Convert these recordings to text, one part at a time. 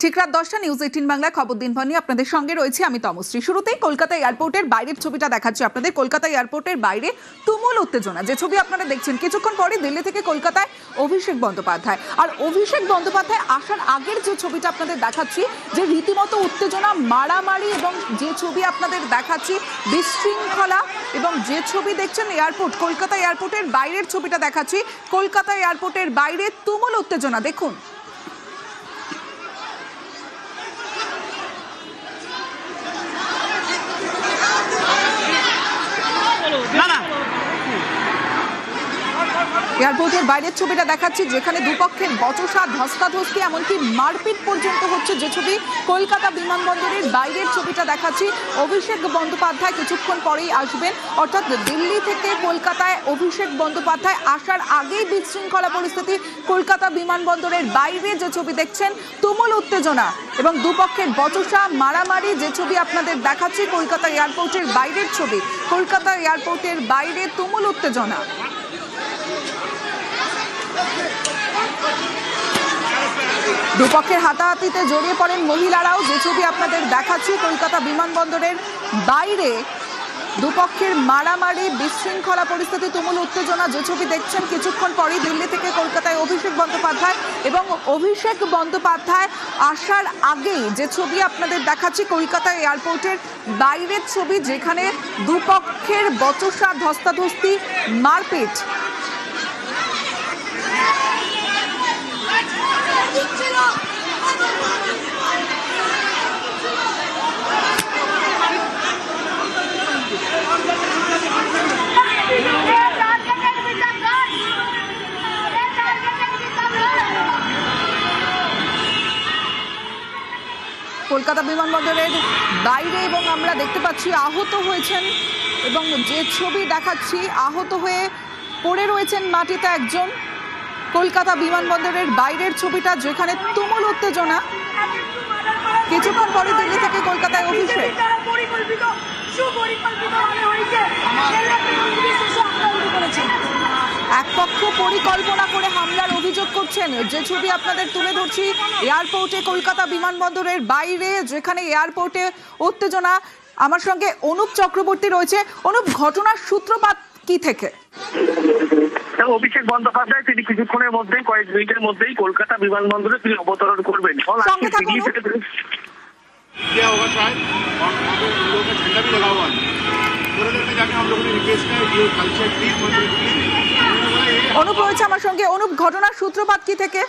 ঠিক রাত 10টা নিউজ 18 বাংলা খবর দিনভর নিয়ে আপনাদের সঙ্গে রয়েছে আমি তমশ্রী। শুরুতেই কলকাতা এয়ারপোর্টের বাইরের ছবিটা দেখাচ্ছি আপনাদের। কলকাতা এয়ারপোর্টের বাইরে তুমুল উত্তেজনা, যে ছবি আপনারা দেখছেন। কিছুক্ষণ পরে দিল্লি থেকে কলকাতায় অভিষেক বন্দ্যোপাধ্যায়, আর অভিষেক বন্দ্যোপাধ্যায় আসার আগের যে ছবিটা আপনাদের দেখাচ্ছি, যে রীতিমতো উত্তেজনা, মারামারি, এবং যে ছবি আপনাদের দেখাচ্ছি বিশৃঙ্খলা, এবং যে ছবি দেখছেন এয়ারপোর্ট, কলকাতা এয়ারপোর্টের বাইরের ছবিটা দেখাচ্ছি। কলকাতা এয়ারপোর্টের বাইরে তুমুল উত্তেজনা দেখুন। এয়ারপোর্টের বাইরের ছবিটা দেখাচ্ছি, যেখানে দুপক্ষের বচসা, ধস্তাধস্তি, এমনকি মারপিট পর্যন্ত হচ্ছে, যে ছবি কলকাতা বিমানবন্দরের বাইরের ছবিটা দেখাচ্ছি। অভিষেক বন্দ্যোপাধ্যায় কিছুক্ষণ পরেই আসবেন, অর্থাৎ দিল্লি থেকে কলকাতায় অভিষেক বন্দ্যোপাধ্যায় আসার আগেই বিশৃঙ্খলা পরিস্থিতি। কলকাতা বিমানবন্দরের বাইরে যে ছবি দেখছেন, তুমুল উত্তেজনা এবং দুপক্ষের বচসা, মারামারি, যে ছবি আপনাদের দেখাচ্ছি কলকাতা এয়ারপোর্টের বাইরের ছবি। কলকাতা এয়ারপোর্টের বাইরে তুমুল উত্তেজনা। দুপক্ষের হাতাহাতিতে জড়িয়ে পড়েন মহিলারাও, যে ছবি আপনাদের দেখাচ্ছি কলকাতা বিমানবন্দরের বাইরে। দুপক্ষের মারামারি, বিশৃঙ্খলা পরিস্থিতি, তুমুল উত্তেজনা, যে ছবি দেখছেন। কিছুক্ষণ পরেই দিল্লি থেকে কলকাতায় অভিষেক বন্দ্যোপাধ্যায়, এবং অভিষেক বন্দ্যোপাধ্যায় আসার আগেই যে ছবি আপনাদের দেখাচ্ছি কলকাতা এয়ারপোর্টের বাইরের ছবি, যেখানে দুপক্ষের বচসা, ধস্তাধস্তি, মারপিট। কলকাতা বিমানবন্দরের বাইরে, এবং আমরা দেখতে পাচ্ছি আহত হয়েছেন, এবং যে ছবি দেখাচ্ছি আহত হয়ে পড়ে রয়েছেন মাটিতে একজন। কলকাতা বিমানবন্দরের বাইরের ছবিটা, যেখানে তুমুল উত্তেজনা। কিছুক্ষণ পরে দিল্লি থেকে কলকাতায় অভিষেক। এক পক্ষ পরিকল্পনা করে হামলার অভিযোগ করছেন, যে ছবি আপনাদের তুলে ধরছি এয়ারপোর্টে, কলকাতা বিমানবন্দরের বাইরে, যেখানে এয়ারপোর্টে উত্তেজনা। আমার সঙ্গে অনুপ চক্রবর্তী রয়েছে। অনুপ, ঘটনার সূত্রপাত কি থেকে? অভিষেক বন্দ্যোপাধ্যায় তিনি কিছুক্ষণের মধ্যেই, কয়েক মিনিটের মধ্যেই কলকাতা বিমানবন্দরে তিনি অবতরণ করবেন। অনুপ রয়েছে আমার সঙ্গে। অনুপ, ঘটনার সূত্রপাত কি থেকে?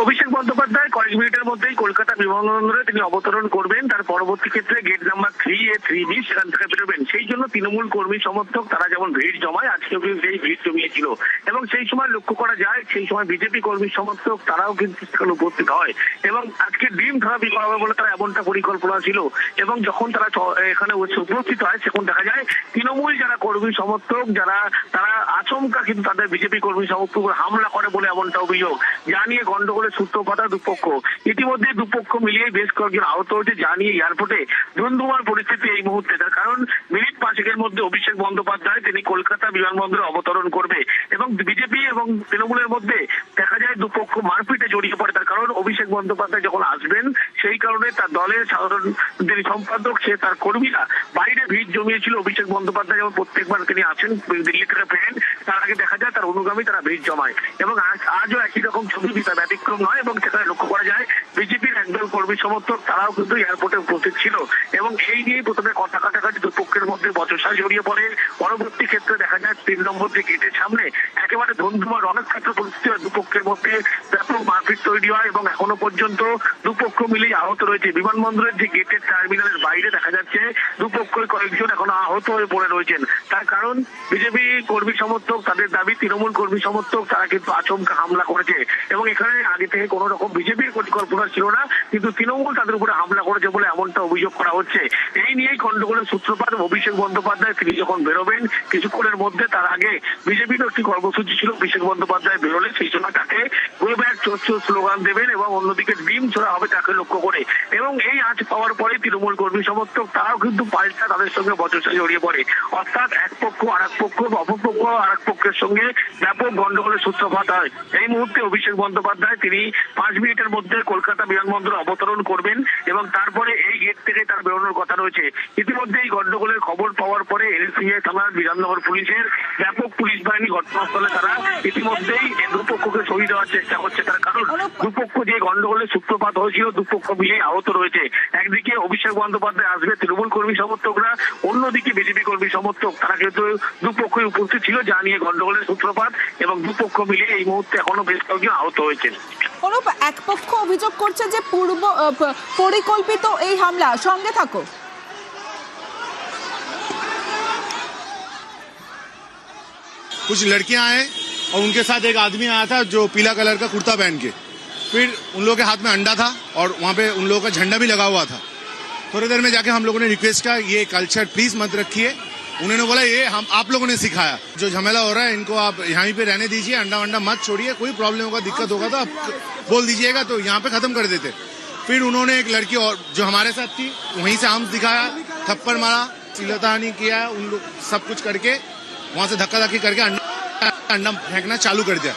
অভিষেক বন্দ্যোপাধ্যায় কয়েক মিনিটের মধ্যেই কলকাতা বিমানবন্দরে তিনি অবতরণ করবেন। তার পরবর্তী ক্ষেত্রে গেট নাম্বার 3A 3B সেখান থেকে বেরোবেন। সেই জন্য তৃণমূল কর্মী সমর্থক তারা যেমন ভিড় জমায়, আজকেও কিন্তু সেই ভিড় জমিয়েছিল, এবং সেই সময় লক্ষ্য করা যায় সেই সময় বিজেপি কর্মী সমর্থক তারাও কিন্তু সেখানে উপস্থিত হয়, এবং আজকে ডিম ধরাবি করা হবে বলে তারা এমনটা পরিকল্পনা ছিল। এবং যখন তারা এখানে উপস্থিত হয়, সেখানে দেখা যায় তৃণমূল যারা কর্মী সমর্থক যারা, তারা আচমকা কিন্তু তাদের বিজেপি কর্মী সমর্থক হামলা করে বলে এমনটা অভিযোগ, যা নিয়ে গন্ডগোলের সূত্রপাত দুপক্ষ। ইতিমধ্যে দুপক্ষ মিলিয়ে বেশ কয়েকজন আহত হয়েছে, যা নিয়ে এয়ারপোর্টে ধুন্ধুমার পরিস্থিতি এই মুহূর্তে। তার কারণ মিনিট 5 মধ্যে অভিষেক বন্দ্যোপাধ্যায় তিনি কলকাতা বিমানবন্দরে অবতরণ করবে, এবং বিজেপি এবং তৃণমূলের মধ্যে দেখা যায় দুপক্ষ মারপিটে জড়িয়ে পড়ে। তার কারণ অভিষেক বন্দ্যোপাধ্যায় যখন আসবেন, সেই কারণে তার দলের সাধারণ যিনি সম্পাদক, সে তার কর্মীরা বাইরে ভিড় জমিয়েছিল। অভিষেক বন্দ্যোপাধ্যায় যেমন প্রত্যেকবার তিনি আসেন দিল্লি থেকে ফেরেন, তার আগে দেখা যায় তার অনুগামী তারা ভিড় জমায়, এবং আজও একই রকম ছবি ব্যতিক্রম নয়। এবং সেখানে লক্ষ্য করা যায় বিজেপির একদল কর্মী সমর্থক তারাও কিন্তু এয়ারপোর্টে উপস্থিত ছিল, এবং এই নিয়ে প্রথমে কথা কাটাকাটি দুপক্ষের মধ্যে বচসা জড়িয়ে পড়ে। পরবর্তী ক্ষেত্রে দেখা যায় 3 নম্বর যে গেটের সামনে একেবারে ধুন্ধুমার রণক্ষেত্র পরিস্থিতি হয়, দুপক্ষের মধ্যে ব্যাপক মারপিট তৈরি হয়, এবং এখনো পর্যন্ত দুপক্ষ মিলেই আহত রয়েছে। বিমানবন্দরের যে গেটের টার্মিনালের বাইরে দেখা যাচ্ছে দুপক্ষই কয়েকজন এখনো আহত হয়ে পড়ে রয়েছেন। তার কারণ বিজেপি কর্মী সমর্থক তাদের দাবি তৃণমূল কর্মী সমর্থক তারা কিন্তু আচমকা হামলা করেছে, এবং এখানে আগে থেকে কোনো রকম বিজেপির পরিকল্পনা ছিল না। কিন্তু তৃণমূল তাদের উপরে হামলা করেছে বলে এমনটা অভিযোগ করা হচ্ছে। এই নিয়েই গন্ডগোলের সূত্রপাত। অভিষেক বন্দ্যোপাধ্যায় তিনি যখন বেরোবেন কিছুক্ষণের মধ্যে, তার আগে বিজেপির একটি কর্মসূচি ছিল, অভিষেক বন্দ্যোপাধ্যায় বেরোলে সেই সময় তাকে গো ব্যাক চোর চোর স্লোগান দেবেন এবং অন্যদিকে ডিম ছোড়া হবে তাকে লক্ষ্য করে। এবং এই আঁচ পাওয়ার পরে তৃণমূল কর্মী সমর্থক তারাও কিন্তু পাল্টা তাদের সঙ্গে বচসা জড়িয়ে পড়ে। অর্থাৎ এক পক্ষ আর এক পক্ষ, অপরপক্ষ আর এক পক্ষের সঙ্গে ব্যাপক গন্ডগোলের সূত্রপাত হয়। এই মুহূর্তে অভিষেক বন্দ্যোপাধ্যায় তিনি 5 মিনিটের মধ্যে কলকাতা বিমানবন্দরে অবতরণ করবেন এবং তারপরে এই গেট থেকে তার বেরোনোর কথা রয়েছে। ইতিমধ্যে এই গন্ডগোলের খবর পাওয়ার পরে এনসিআই থানার বিধাননগর পুলিশের ব্যাপক পুলিশ বাহিনী ঘটনাস্থলে তারা ইতিমধ্যেই দুপক্ষকে সই দেওয়ার চেষ্টা করছে। তার কারণ দুপক্ষ যে গন্ডগোলের সূত্রপাত হয়েছিল দুপক্ষ মিলে আহত রয়েছে। একদিকে অভিষেক বন্দ্যোপাধ্যায় আসবে তৃণমূল কর্মী সমর্থকরা, অন্যদিকে বিজেপি কর্মী সমর্থক, তারা কিন্তু দুপক্ষই উপস্থিত ছিল, যা নিয়ে গন্ডগোলের সূত্রপাত এবং দুপক্ষ মিলে এই মুহূর্তে এখনো বেশ কয়েকজন আহত হয়েছেন। অনুপ, এক পক্ষ অভিযোগ করছে যে পরিকল্পিত এই হামলা, সঙ্গে থাকো। कुछ लड़कियां आए और उनके साथ एक आदमी आया था जो पीला कलर का कुर्ता पहन के, फिर उन लोगों के हाथ में अंडा था और वहाँ पे उन लोगों का झंडा भी लगा हुआ था। थोड़ी देर में जाके हम लोगों ने रिक्वेस्ट किया ये कल्चर प्लीज मत रखिए। उन्होंने बोला ये हम आप लोगों ने सिखाया, जो झमेला हो रहा है इनको आप यहाँ पे रहने दीजिए, अंडा वंडा मत छोड़िए, कोई प्रॉब्लम होगा दिक्कत होगा तो आप बोल दीजिएगा, तो यहाँ पे खत्म कर देते। फिर उन्होंने एक लड़की और जो हमारे साथ थी वहीं से आर्म्स दिखाया, थप्पड़ मारा, चिल्लातानी किया, उन लोग सब कुछ करके वहां से धक्का धक्की करके अंडा फेंकना चालू कर दिया।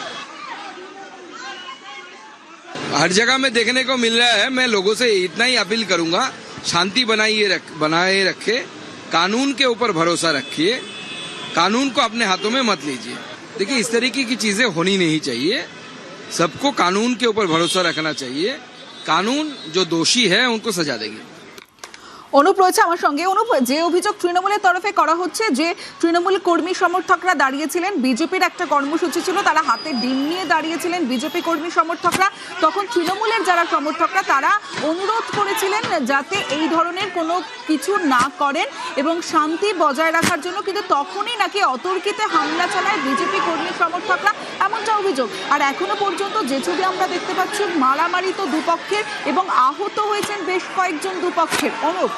हर जगह में देखने को मिल रहा है। मैं लोगों से इतना ही अपील करूंगा, शांति बनाए रखे, कानून के ऊपर भरोसा रखिए, कानून को अपने हाथों में मत लीजिए। देखिए इस तरीके की चीजें होनी नहीं चाहिए, सबको कानून के ऊपर भरोसा रखना चाहिए। कानून जो दोषी है उनको सजा देंगे। অনুপ রয়েছে আমার সঙ্গে। অনুপ, যে অভিযোগ তৃণমূলের তরফে করা হচ্ছে যে তৃণমূল কর্মী সমর্থকরা দাঁড়িয়েছিলেন, বিজেপির একটা কর্মসূচি ছিল, তারা হাতে ডিম নিয়ে দাঁড়িয়েছিলেন বিজেপি কর্মী সমর্থকরা, তখন তৃণমূলের যারা সমর্থকরা তারা অনুরোধ করেছিলেন যাতে এই ধরনের কোনো কিছু না করেন এবং শান্তি বজায় রাখার জন্য, কিন্তু তখনই নাকি অতর্কিতে হামলা চালায় বিজেপি কর্মী সমর্থকরা, এমনটা অভিযোগ। আর এখনো পর্যন্ত যে ছবি আমরা দেখতে পাচ্ছি, মারামারি তো দুপক্ষের এবং আহত হয়েছেন বেশ কয়েকজন দুপক্ষের। অনুপ,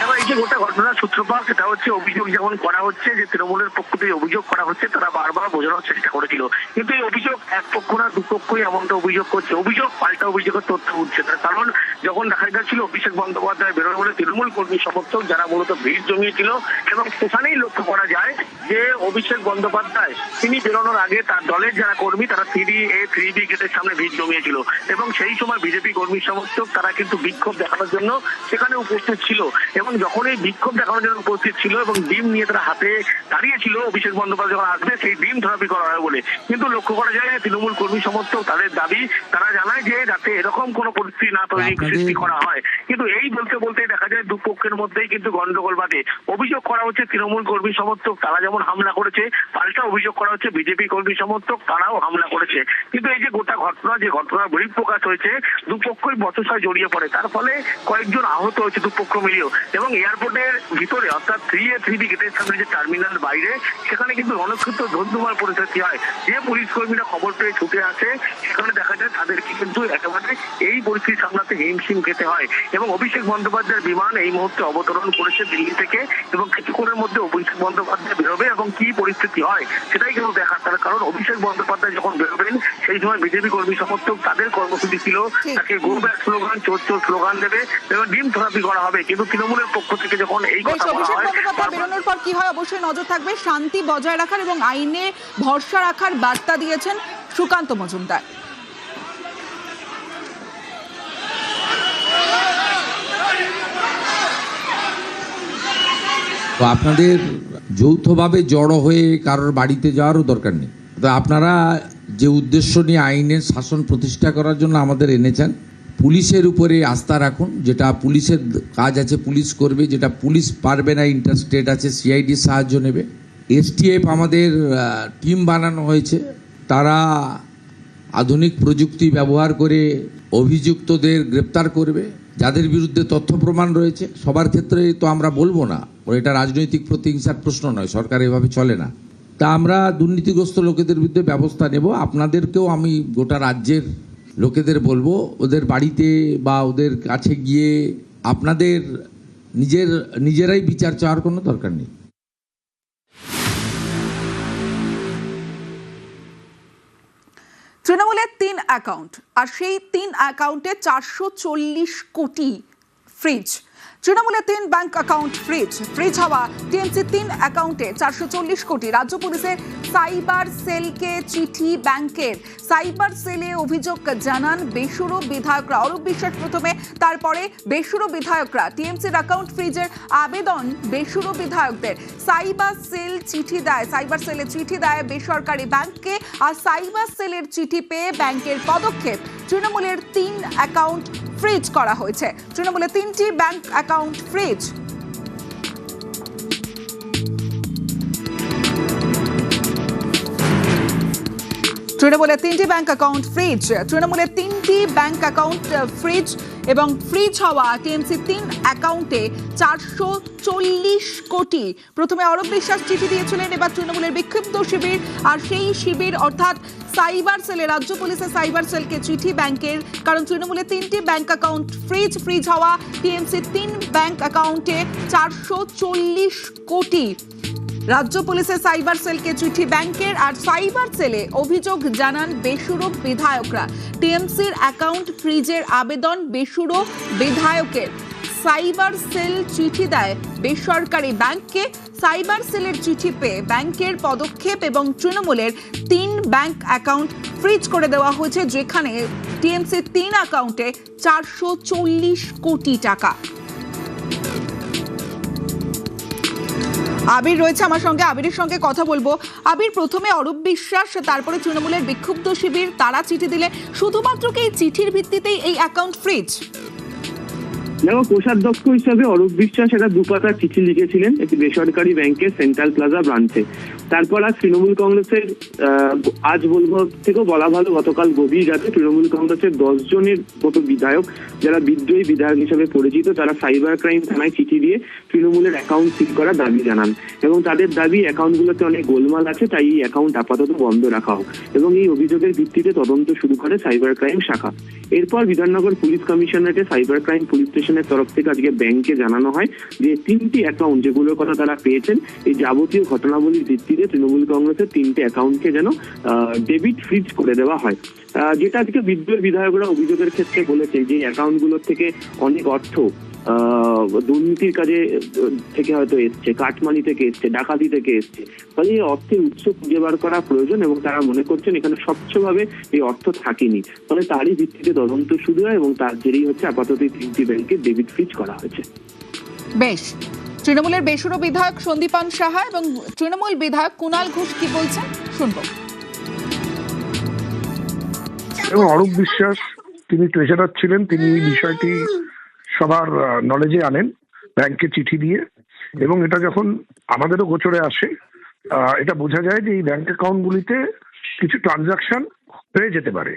এবার এই যে গোটা ঘটনার সূত্রপাত, সেটা হচ্ছে অভিযোগ যেমন করা হচ্ছে যে তৃণমূলের পক্ষ থেকে অভিযোগ করা হচ্ছে, তারা বারবার বোঝানোর চেষ্টা করেছিল, কিন্তু এই অভিযোগ এক পক্ষ না দুপক্ষই এমনটা অভিযোগ করছে। অভিযোগ পাল্টা অভিযোগের তথ্য উঠছে। তার কারণ যখন দেখা যাচ্ছিল অভিষেক বন্দ্যোপাধ্যায় বেরোয় বলে তৃণমূল কর্মী সমর্থক যারা মূলত ভিড় জমিয়েছিল, এবং সেখানেই লক্ষ্য করা যায় যে অভিষেক বন্দ্যোপাধ্যায় তিনি বেরোনোর আগে তার দলের যারা কর্মী তারা 3A 3B গেটের সামনে ভিড় জমিয়েছিল এবং সেই সময় বিজেপি কর্মী সমর্থক তারা কিন্তু বিক্ষোভ দেখানোর জন্য সেখানে উপস্থিত ছিল। এবং যখন এই বিক্ষোভ দেখানোর জন্য উপস্থিত ছিল এবং ডিম নিয়ে তারা হাতে দাঁড়িয়েছিল, অভিষেক বন্দ্যোপাধ্যায় যখন আসবে সেই ডিম থেরাপি করা হয় বলে, কিন্তু লক্ষ্য করা যায় তৃণমূল কর্মী সমর্থক তাদের দাবি, তারা জানায় যে যাতে এরকম কোনো পরিস্থিতি না সৃষ্টি করা হয়। কিন্তু এই বলতে বলতেই দেখা যায় দুপক্ষের মধ্যেই কিন্তু গন্ডগোল বাধে। অভিযোগ করা হচ্ছে তৃণমূল কর্মী সমর্থক তারা যেমন হামলা করেছে, পাল্টা অভিযোগ করা হচ্ছে বিজেপি কর্মী সমর্থক তারাও হামলা করেছে। কিন্তু এই যে গোটা ঘটনা, যে ঘটনার বহিঃপ্রকাশ হয়েছে, দুপক্ষই বচসায় জড়িয়ে পড়ে, তার ফলে কয়েকজন আহত হয়েছে দুপক্ষ মিলিয়েও। এবং এয়ারপোর্টের ভিতরে অর্থাৎ 3A 3B গেটের সামনে যে টার্মিনাল বাইরে, সেখানে কিন্তু রণক্ষেত্র ধুন্ধুমার পরিস্থিতি হয়। যে পুলিশ কর্মীরা খবর পেয়ে ছুটে আসে, সেখানে দেখা যায় তাদেরকে কিন্তু একেবারে এই পরিস্থিতি সামলাতে হিমশিম খেতে হয়। এবং অভিষেক বন্দ্যোপাধ্যায়ের বিমান এই মুহূর্তে অবতরণ করেছে দিল্লি থেকে, এবং কিছুক্ষণের মধ্যে অভিষেক বন্দ্যোপাধ্যায় বেরোবে এবং কি পরিস্থিতি হয় সেটাই কিন্তু দেখার। তার কারণ অভিষেক বন্দ্যোপাধ্যায় যখন বেরোবেন সেই সময় বিজেপি কর্মী সমর্থক তাদের কর্মসূচি ছিল তাকে গো ব্যাক স্লোগান, চোর চোর স্লোগান দেবে এবং ডিম থেরাপি করা হবে। কিন্তু তৃণমূলের পক্ষ থেকে যখন এই কথা বলা হয়, বেরোনোর পর কি হয় অবশ্যই নজর থাকবে। শান্তি বজায় রাখার এবং আইনে ভরসা রাখার বার্তা দিয়েছেন সুকান্ত মজুমদার। তো আপনাদের যৌথভাবে জড়ো হয়ে কারোর বাড়িতে যাওয়ারও দরকার নেই। তো আপনারা যে উদ্দেশ্য নিয়ে আইনের শাসন প্রতিষ্ঠা করার জন্য আমাদের এনেছেন, পুলিশের উপরে আস্থা রাখুন। যেটা পুলিশের কাজ আছে পুলিশ করবে, যেটা পুলিশ পারবে না ইন্টারস্টেট আছে সিআইডির সাহায্য নেবে। এসটিএফ আমাদের টিম বানানো হয়েছে, তারা আধুনিক প্রযুক্তি ব্যবহার করে অভিযুক্তদের গ্রেপ্তার করবে। যাদের বিরুদ্ধে তথ্য প্রমাণ রয়েছে সবার ক্ষেত্রে তো আমরা বলবো না, এটা রাজনৈতিক প্রতিহিংসার প্রশ্ন নয়, সরকার এভাবে চলে না। তা আমরা দুর্নীতিগ্রস্ত লোকেদের বিরুদ্ধে ব্যবস্থা নেব। আপনাদেরকেও আমি গোটা রাজ্যের লোকেদের বলবো ওদের বাড়িতে বা ওদের কাছে গিয়ে আপনাদের নিজেরাই বিচার চাওয়ার কোনো দরকার নেই। তৃণমূলের 3 অ্যাকাউন্ট, আর সেই 3 অ্যাকাউন্টে 440 কোটি ফ্রিজ। তৃণমূলের 3 ব্যাংক অ্যাকাউন্ট ফ্রিজ হওয়া টিএমসি 3 অ্যাকাউন্টে 440 কোটি। রাজ্য পুলিশের সাইবার সেলকে চিঠি ব্যাংকের। সাইবার সেলে অভিযোগ জানান বেসুরো বিধায়করা। অরূপ বিশ্বাস প্রথমে, তারপরে বেসুরো বিধায়করা। টিএমসির অ্যাকাউন্ট ফ্রিজের আবেদন বেসুরো বিধায়কদের। সাইবার সেলে চিঠি দেয় বেসরকারি ব্যাংককে, আর সাইবার সেলের চিঠি পেয়ে ব্যাংকের পদক্ষেপ। তৃণমূলের 3 অ্যাকাউন্ট ফ্রিজ করা হয়েছে। তৃণমূলের 3টি ব্যাংক অ্যাকাউন্ট ফ্রিজ। তৃণমূলের 3টি ব্যাংক অ্যাকাউন্ট ফ্রিজ। তৃণমূলের 3টি ব্যাংক অ্যাকাউন্ট ফ্রিজ এবং ফ্রিজ হওয়া টিএমসি 3 অ্যাকাউন্টে 440 কোটি। প্রথমে অরূপ বিশ্বাস চিঠি দিয়েছিলেন, এবার তৃণমূলের বিক্ষিপ্ত শিবির, আর সেই শিবির অর্থাৎ সাইবার সেলে, রাজ্য পুলিশের সাইবার সেলকে চিঠি ব্যাংকের। কারণ তৃণমূলের 3টি ব্যাংক অ্যাকাউন্ট ফ্রিজ হওয়া টিএমসি 3 ব্যাংক অ্যাকাউন্টে 440 কোটি। রাজ্য পুলিশের সাইবার সেলকে চিঠি ব্যাংকের, আর সাইবার সেলে অভিযোগ জানান বেসুরো বিধায়করা। টিএমসির অ্যাকাউন্ট ফ্রিজের আবেদন বেসুরো বিধায়কের। সাইবার সেল চিঠি দেয় বেসরকারি ব্যাংককে। সাইবার সেলের চিঠি পেয়ে ব্যাংকের পদক্ষেপ এবং তৃণমূলের 3 ব্যাংক অ্যাকাউন্ট ফ্রিজ করে দেওয়া হয়েছে, যেখানে টিএমসির 3 অ্যাকাউন্টে 440 কোটি টাকা। আবির রয়েছে আমার সঙ্গে, আবিরের সঙ্গে কথা বলবো। আবির, প্রথমে অরূপ বিশ্বাস, তারপরে তৃণমূলের বিক্ষুব্ধ শিবির, তারা চিঠি দিলে শুধুমাত্র কি এই চিঠির ভিত্তিতেই এই অ্যাকাউন্ট ফ্রিজ? দেখো, কোষাধ্যক্ষ হিসাবে অরূপ বিশ্বাস একটা 2 পাতা চিঠি লিখেছিলেন একটি বেসরকারি ব্যাংকের সেন্ট্রাল প্লাজা ব্রাঞ্চে। তারপর আর তৃণমূল কংগ্রেসের আজ বলবো থেকেও বলা ভালো, গতকাল গভীর রাতে তৃণমূল কংগ্রেসের 10 জনের মতো বিধায়ক, যারা বিদ্রোহী বিধায়ক হিসেবে পরিচিত, তারা সাইবার ক্রাইম থানায় চিঠি দিয়ে তৃণমূলের অ্যাকাউন্ট সিল করার দাবি জানান। এবং তাদের দাবি অ্যাকাউন্টগুলোতে অনেক গোলমাল আছে, তাই এই অ্যাকাউন্ট আপাতত বন্ধ রাখা হোক। এবং এই অভিযোগের ভিত্তিতে তদন্ত শুরু করে সাইবার ক্রাইম শাখা। এরপর বিধাননগর পুলিশ কমিশনারেটে সাইবার ক্রাইম পুলিশ স্টেশনের তরফ থেকে আজকে ব্যাংকে জানানো হয় যে 3টি অ্যাকাউন্ট যেগুলোর কথা তারা পেয়েছেন, এই যাবতীয় ঘটনাবলীর ভিত্তিতে তৃণমূল কংগ্রেসের 3টে অ্যাকাউন্টকে যেন ডেবিট ফ্রিজ করে দেওয়া হয়। যেটা আজকে বিদ্রোহী বিধায়করা অভিযোগের ক্ষেত্রে বলেছে যে অ্যাকাউন্টগুলোর থেকে অনেক অর্থ দুর্নীতির কাজে থেকে হয়তো এসছে, কাটমানি থেকে এসছে, ডাকাতি থেকে এসছে। ফলে এই অর্থের উৎস খুঁজে বার করা প্রয়োজন এবং তারা মনে করছেন এখানে স্বচ্ছভাবে এই অর্থ থাকেনি। ফলে তারই ভিত্তিতে তদন্ত শুরু হয় এবং তার জেরেই হচ্ছে আপাতত 3টি ব্যাংকে ডেবিট ফ্রিজ করা হয়েছে। বেশ, তৃণমূলের বেসুরো বিধায়ক সন্দীপান সাহা এবং তৃণমূল বিধায়ক কুণাল ঘোষ কি বলছেন শুনবো। এবং অরূপ বিশ্বাস, তিনি ট্রেজারার ছিলেন, তিনি এই বিষয়টি সবার নলেজে আনেন ব্যাংকে চিঠি দিয়ে। এবং এটা যখন আমাদেরও গোচরে আসে, এটা বোঝা যায় যে এই ব্যাংক অ্যাকাউন্টগুলিতে কিছু ট্রানজাকশন হয়ে যেতে পারে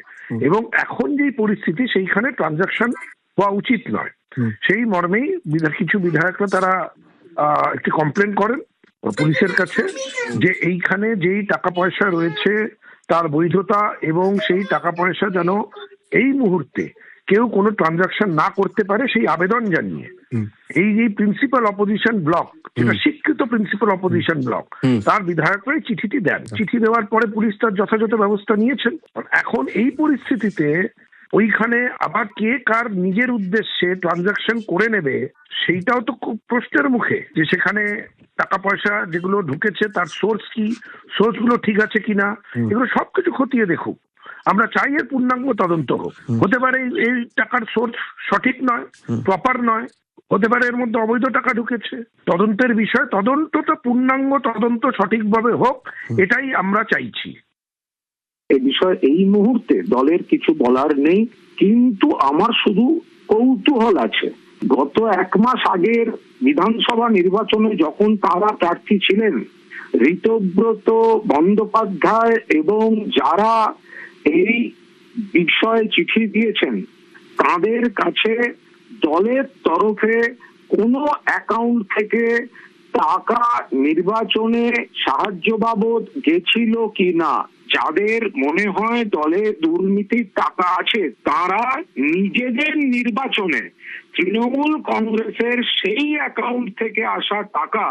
এবং এখন যেই পরিস্থিতি সেইখানে ট্রানজাকশন হওয়া উচিত নয়। সেই মর্মেই কিছু বিধায়করা তারা একটি কমপ্লেন করেন পুলিশের কাছে যে এইখানে যেই টাকা পয়সা রয়েছে তার বৈধতা এবং সেই টাকা পয়সা যেন এই মুহূর্তে কেউ কোনো ট্রানজাকশন না করতে পারে সেই আবেদন জানিয়ে এই যে প্রিন্সিপাল অপোজিশন ব্লক, যেটা স্বীকৃত প্রিন্সিপাল অপোজিশন ব্লক, তার বিধায়করাই চিঠিটি দেন। চিঠি দেওয়ার পরে পুলিশ তার যথাযথ ব্যবস্থা নিয়েছেন। এখন এই পরিস্থিতিতে ওইখানে আবার কে কার নিজের উদ্দেশ্যে ট্রানজাকশন করে নেবে সেইটাও তো খুব প্রশ্নের মুখে, যে সেখানে টাকা পয়সা যেগুলো ঢুকেছে তার সোর্স কি, সোর্স গুলো ঠিক আছে কিনা, এগুলো সবকিছু খতিয়ে দেখুক। আমরা চাই এর পূর্ণাঙ্গ তদন্ত হোক। হতে পারে এই টাকার সোর্স সঠিক নয়, প্রপার নয়, হতে পারে এর মধ্যে অবৈধ টাকা ঢুকেছে। তদন্তের বিষয়, তদন্তটা পূর্ণাঙ্গ তদন্ত সঠিকভাবে হোক, এটাই আমরা চাইছি। এই বিষয়ে এই মুহূর্তে দলের কিছু বলার নেই, কিন্তু আমার শুধু কৌতূহল আছে। গত 1 মাস আগের বিধানসভা নির্বাচনে যখন তারা প্রার্থী ছিলেন, ঋতব্রত বন্দ্যোপাধ্যায় এবং যারা এই বিষয়ে চিঠি দিয়েছেন তাদের কাছে দলের তরফে কোনো অ্যাকাউন্ট থেকে টাকা নির্বাচনে সাহায্য বাবদ গেছিল কি না, যাদের মনে হয় দলে দুর্নীতির টাকা আছে তারা নিজেদের নির্বাচনে তৃণমূল কংগ্রেসের সেই অ্যাকাউন্ট থেকে আসা টাকা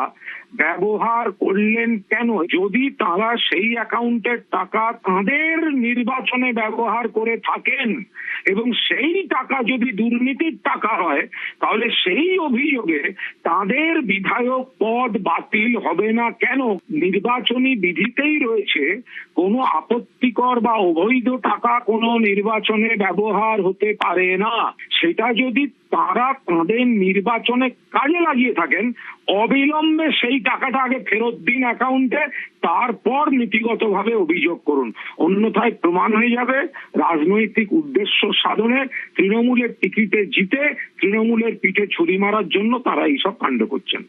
ব্যবহার করলেন কেন? যদি তারা সেই অ্যাকাউন্টের টাকা তাদের নির্বাচনে ব্যবহার করে থাকেন এবং সেই টাকা যদি দুর্নীতির টাকা হয় তাহলে সেই অভিযোগে তাদের বিধায়ক পদ বাতিল হবে না কেন? নির্বাচনী বিধিতেই রয়েছে কোনো আপত্তিকর বা অবৈধ টাকা কোনো নির্বাচনে ব্যবহার হতে পারে না। সেটা যদি তারা তাদের নির্বাচনে কাজে লাগিয়ে থাকেন অবিলম্বে সেই টাকাটা আগে ফেরত দিন অ্যাকাউন্টে, তারপর নীতিগতভাবে অভিযোগ করুন। অন্যথায় প্রমাণ হয়ে যাবে রাজনৈতিক উদ্দেশ্য সাধনে তৃণমূলের টিকিটে জিতে তৃণমূলের পিঠে ছুরি মারার জন্য তারা এইসব কাণ্ড করছেন।